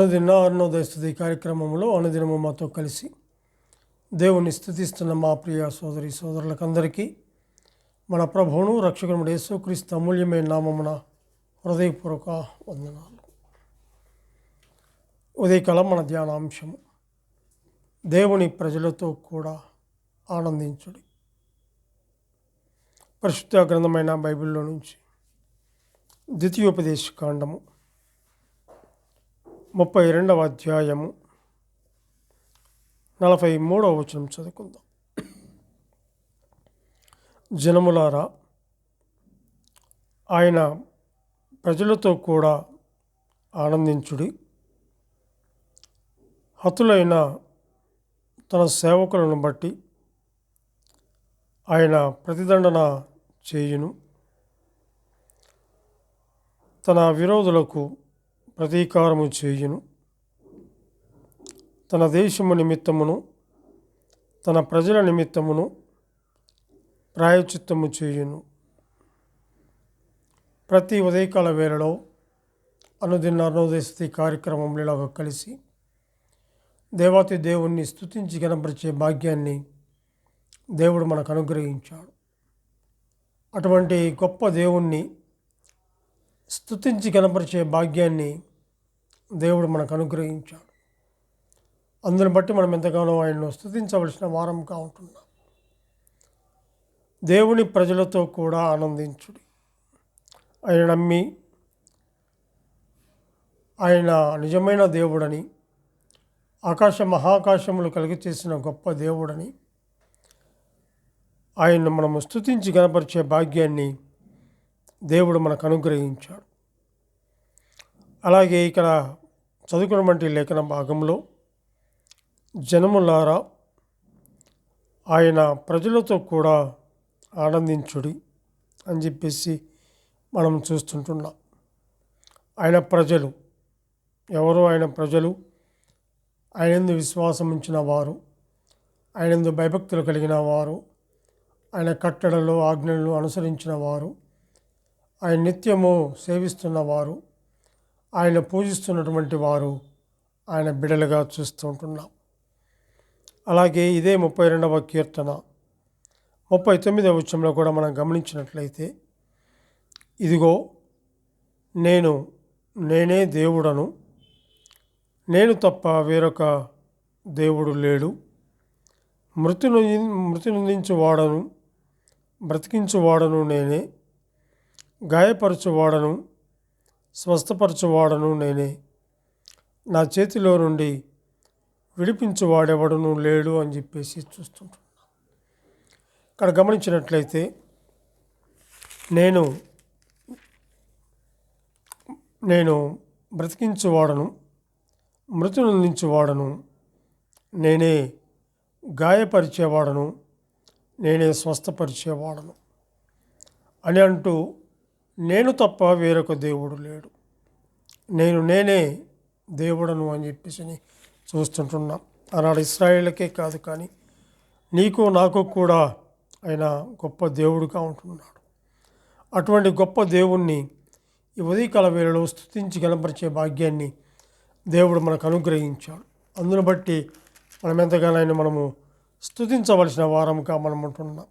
అనుదిన అరుణోదయ స్తుతి కార్యక్రమంలో అనుదినము మాతో కలిసి దేవుని స్తుతిస్తున్న మా ప్రియ సోదరి సోదరులకందరికీ మన ప్రభువును రక్షకుడు యేసుక్రీస్తు అమూల్యమైన నామమున హృదయపూర్వక వందనాలు. ఉదయకాలం మన ధ్యానాంశము దేవుని ప్రజలతో కూడా ఆనందించుడి. పరిశుద్ధ గ్రంథమైన బైబిల్లో నుంచి ద్వితీయోపదేశ కాండము 32వ అధ్యాయము 43వ వచనం చదువుకుందాం. జనములారా, ఆయన ప్రజలతో కూడా ఆనందించుడి. హతులైన తన సేవకులను బట్టి ఆయన ప్రతిదండన చేయును. తన విరోధులకు ప్రతీకారము చేయును. తన దేశము నిమిత్తమును తన ప్రజల నిమిత్తమును ప్రాయశ్చిత్తము చేయును. ప్రతి ఉదయకాల వేళలో అనుదిన అరుణోదయ స్తుతి కార్యక్రమంలో ఇలాగ కలిసి దేవాతి దేవుణ్ణి స్తుతించి కనపరిచే భాగ్యాన్ని దేవుడు మనకు అనుగ్రహించాడు. అటువంటి గొప్ప దేవుణ్ణి స్తుతించి కనపరిచే భాగ్యాన్ని దేవుడు మనకు అనుగ్రహించాడు. అందుని బట్టి మనం ఎంతగానో ఆయన్ను స్తుతించవలసిన వారంగా ఉంటున్నాం. దేవుని ప్రజలతో కూడా ఆనందించుడి. ఆయన నమ్మి ఆయన నిజమైన దేవుడని, మహాకాశములు కలిగి చేసిన గొప్ప దేవుడని ఆయన్ను మనము స్తుతించి కనపరిచే భాగ్యాన్ని దేవుడు మనకు అనుగ్రహించాడు. అలాగే ఇక్కడ చదువుకున్నటువంటి లేఖన భాగంలో జనములారా, ఆయన ప్రజలతో కూడా ఆనందించుడి అని చెప్పేసి మనం చూస్తుంటున్నాం. ఆయన ప్రజలు ఎవరు? ఆయన ప్రజలు ఆయనందు విశ్వాసం ఉంచిన వారు, ఆయనందు భయభక్తులు కలిగిన వారు, ఆయన కట్టడలు ఆజ్ఞలను అనుసరించిన వారు, ఆయన నిత్యము సేవిస్తున్నవారు, ఆయన పూజిస్తున్నటువంటి వారు ఆయన బిడలుగా చూస్తూ ఉంటున్నాం. అలాగే ఇదే 32వ కీర్తన 39వ వచనంలో కూడా మనం గమనించినట్లయితే, ఇదిగో నేనే దేవుడను, నేను తప్ప వేరొక దేవుడు లేడు. మృతి నొందించువాడను బ్రతికించువాడను నేనే, గాయపరచువాడను స్వస్థపరచువాడను నేనే, నా చేతిలో నుండి విడిపించువాడెవడను లేడు అని చెప్పేసి చూస్తుంటున్నాను. ఇక్కడ గమనించినట్లయితే నేను బ్రతికించువాడను, మృతి నొందించువాడను నేనే, గాయపరిచేవాడను నేనే, స్వస్థపరిచేవాడను అని అంటూ నేను తప్ప వేరొక దేవుడు లేడు, నేనే దేవుడను అని చెప్పేసి చూస్తుంటున్నాం. ఆనాడు ఇశ్రాయేళ్ళకే కాదు కానీ నీకు నాకు కూడా ఆయన గొప్ప దేవుడుగా ఉంటున్నాడు. అటువంటి గొప్ప దేవుణ్ణి ఈ ఉదయకాల వేళలో స్తుతించి కనపరిచే భాగ్యాన్ని దేవుడు మనకు అనుగ్రహించాడు. అందును బట్టి మనం ఎంతగానో ఆయన మనము స్తుతించవలసిన వారంగా మనం ఉంటున్నాం.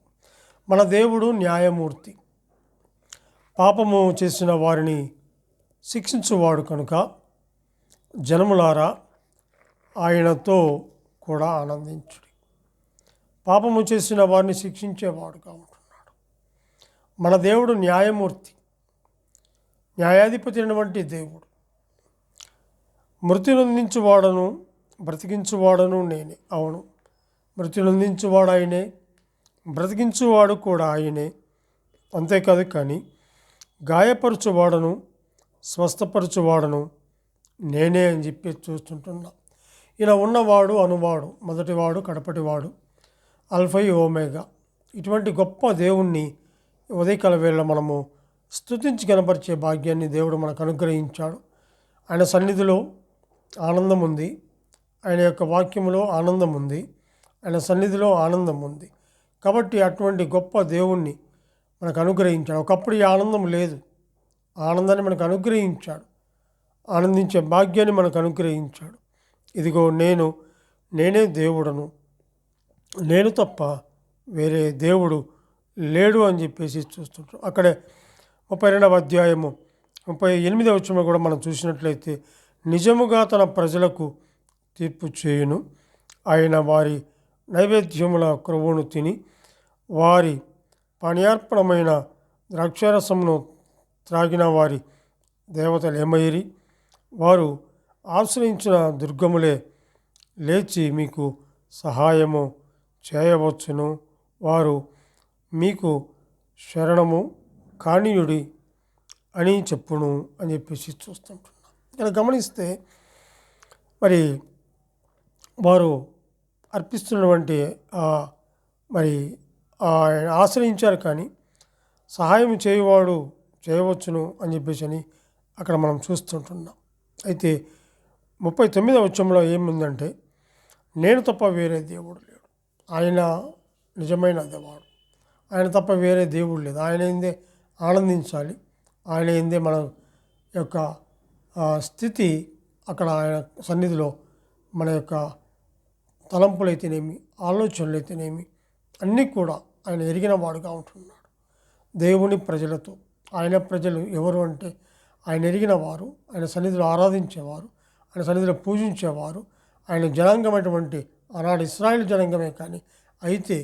మన దేవుడు న్యాయమూర్తి, పాపము చేసిన వారిని శిక్షించువాడు కనుక జనములారా, ఆయనతో కూడా ఆనందించుడి. పాపము చేసిన వారిని శిక్షించేవాడుగా ఉంటున్నాడు. మన దేవుడు న్యాయమూర్తి, న్యాయాధిపతి అయినటువంటి దేవుడు. మృతి నొందించువాడను బ్రతికించువాడను నేనే. అవును, మృతి నొందించువాడు ఆయనే, బ్రతికించువాడు కూడా ఆయనే. అంతేకాదు కానీ గాయపరచువాడను స్వస్థపరచువాడను నేనే అని చెప్పి చూస్తుంటున్నా. ఇలా ఉన్నవాడు అనువాడు, మొదటివాడు కడపటివాడు, ఆల్ఫా ఓమేగా, ఇటువంటి గొప్ప దేవుణ్ణి ఉదయకాల వేళ మనము స్తుతించి కనపరిచే భాగ్యాన్ని దేవుడు మనకు అనుగ్రహించాడు. ఆయన సన్నిధిలో ఆనందం ఉంది, ఆయన యొక్క వాక్యములో ఆనందం ఉంది, ఆయన సన్నిధిలో ఆనందం ఉంది. కాబట్టి అటువంటి గొప్ప దేవుణ్ణి మనకు అనుగ్రహించాడు. ఒకప్పుడు ఈ ఆనందం లేదు, ఆనందాన్ని మనకు అనుగ్రహించాడు. ఆనందించే భాగ్యాన్ని మనకు అనుగ్రహించాడు. ఇదిగో నేనే దేవుడను, నేను తప్ప వేరే దేవుడు లేడు అని చెప్పేసి చూస్తుంటాం. అక్కడే 32వ అధ్యాయము 38వ వచనంలో కూడా మనం చూసినట్లయితే, నిజముగా తన ప్రజలకు తీర్పు చేయును, ఆయన వారి నైవేద్యముల క్రొవ్వును తిని వారి పానీయార్పణమైన ద్రాక్షారసమును త్రాగిన వారి దేవతలు ఏమైరి, వారు ఆశ్రయించిన దుర్గములే లేచి మీకు సహాయము చేయవచ్చును, వారు మీకు శరణము కానీయుడి అని చెప్పును అని చెప్పేసి చూస్తుంటున్నాం. ఇక్కడ గమనిస్తే మరి వారు అర్పిస్తున్నటువంటి మరి ఆశ్రయించారు, కానీ సహాయం చేయవాడు చేయవచ్చును అని చెప్పేసి అని అక్కడ మనం చూస్తుంటున్నాం. అయితే 39వ వచనంలో ఏముందంటే, నేను తప్ప వేరే దేవుడు లేడు, ఆయన నిజమైన దేవుడు, ఆయన తప్ప వేరే దేవుడు లేదు, ఆయన ఏందే ఆనందించాలి, ఆయన ఏందే మన యొక్క స్థితి అక్కడ ఆయన సన్నిధిలో మన యొక్క తలంపులైతేనేమి ఆలోచనలైతేనేమి అన్నీ కూడా ఆయన ఎరిగిన వాడుగా ఉంటున్నాడు. దేవుని ప్రజలతో ఆయన ప్రజలు ఎవరు అంటే ఆయన ఎరిగిన వారు, ఆయన సన్నిధిలో ఆరాధించేవారు, ఆయన సన్నిధిలో పూజించేవారు, ఆయన జనాంగమైనటువంటి ఆనాడు ఇశ్రాయేలు జనాంగమే. కానీ అయితే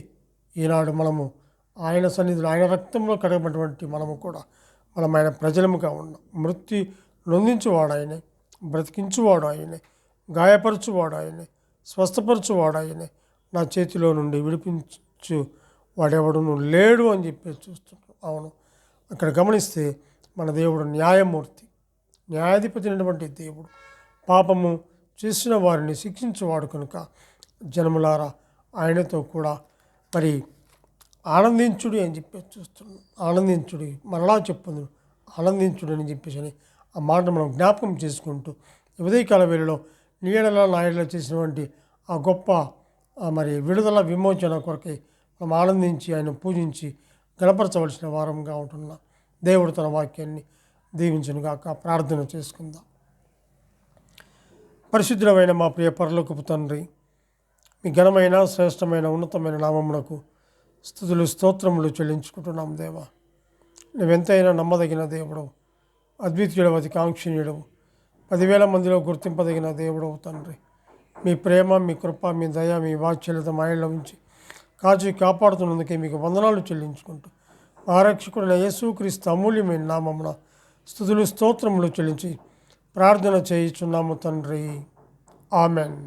ఈనాడు మనము ఆయన సన్నిధిలో ఆయన రక్తంలో కడగబడినటువంటి మనము కూడా మనం ఆయన ప్రజలముగా ఉన్నాం. మృత్యు నొందించువాడు ఆయనే, బ్రతికించువాడు ఆయనే, గాయపరచువాడు ఆయనే, స్వస్థపరచువాడు ఆయనే, నా చేతిలో నుండి విడిపించు వాడెవడును లేడు అని చెప్పి చూస్తున్నాం. అవును, అక్కడ గమనిస్తే మన దేవుడు న్యాయమూర్తి, న్యాయాధిపతి అయినటువంటి దేవుడు, పాపము చేసిన వారిని శిక్షించేవాడు కనుక జనములారా ఆయనతో కూడా మరి ఆనందించుడి అని చెప్పి చూస్తున్నాం. ఆనందించుడి, మరలా చెప్పుంది ఆనందించుడు అని చెప్పేసి ఆ మాట మనం జ్ఞాపకం చేసుకుంటూ ఉదయకాల వేళలో నీడల నాయడలో చేసినటువంటి ఆ గొప్ప మరి విడుదల విమోచన కొరకై మనం ఆనందించి ఆయన పూజించి గణపరచవలసిన వారంగా ఉంటున్నాం. దేవుడు తన వాక్యాన్ని దీవించునుగాక. ప్రార్థన చేసుకుందాం. పరిశుద్ధమైన మా ప్రియ పరలోకపు తండ్రి, మీ ఘనమైన శ్రేష్టమైన ఉన్నతమైన నామమునకు స్తుతులు స్తోత్రములు చెల్లించుకుంటున్నాం. దేవా, నువ్వెంతైనా నమ్మదగిన దేవుడు, అద్వితీయుడవు, అతికాంక్షణీయుడవు, 10,000 మందిలో గుర్తింపదగిన దేవుడవు తండ్రి. మీ ప్రేమ, మీ కృప, మీ దయ, మీ వాత్సల్యత మాయలో ఉంచి కాచి కాపాడుతున్నందుకే మీకు వందనాలు చెల్లించుకుంటూ ఆరక్షకుడైన యేసుక్రీస్తు అమూల్యమైన నామమున స్తుతులు స్తోత్రములు చెల్లించి ప్రార్థన చేయుచున్నాము తండ్రి. ఆమెన్.